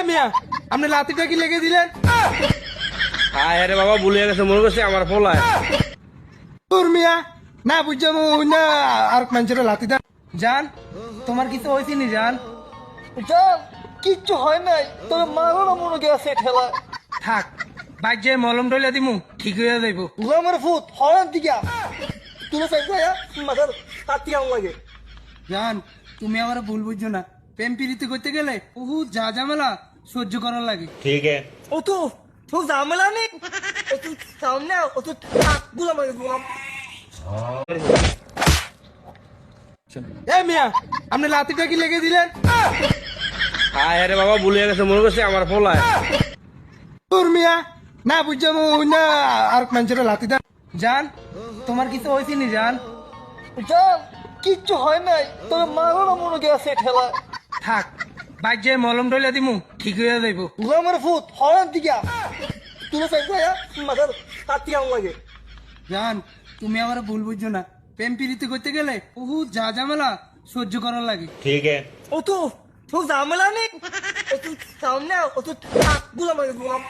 মিয়া আপনি লাতিটা কি লেগে দিলেন? আরে বাবা ভুলে গেছে, মনে করছে আমার পোলায়। তোর মিয়া না বুঝছো না আর মানুষের লাতি দেন। জান তোমার কিছু হয়েছে নি? জান জান কিচ্ছু হয় নাই, তবে মারো না মনে গেছে ঠেলা। থাক বাইক যে মলম টইলা দিমু ঠিক হয়ে যাইব। গুলামের ফুট হরান দিকা তুলে চাইছে মাথার কাটি আম লাগে। জান তুমি আমার ভুল বুঝছো না, প্রেম প্রীতি করতে গেলে বহুত যা ঝামেলা সহ্য করার লাগে। ঠিক আছে। ও তো ঝামেলা নেই, ও তো সামনে ও তো গুলাম গুলাম। মিয়া আপনি লাতিটা কি লেগে দিলেন? আরে বাবা ভুলে গেছে, মনে করছে আমার পোলায়। তোর মিয়া না বুঝছো না আর মানুষের লাতি দেন। জান তোমার কিছু হয়েছে নি? জান জান কিচ্ছু হয় নাই, তবে মারো না মনে গেছে ঠেলা। থাক বাইক যে মলম টইলা দিমু ঠিক হয়ে যাইব। গুলামের ফুট হরান দিকা তুলে চাইছে মাথার কাটি আম লাগে। জান তুমি আমার ভুল বুঝছো না, প্রেম প্রীতি করতে গেলে বহুত যা ঝামেলা সহ্য করার লাগে। ঠিক আছে। ও তো ঝামেলা নেই, ও তো সামনে ও তো গুলাম গুলাম।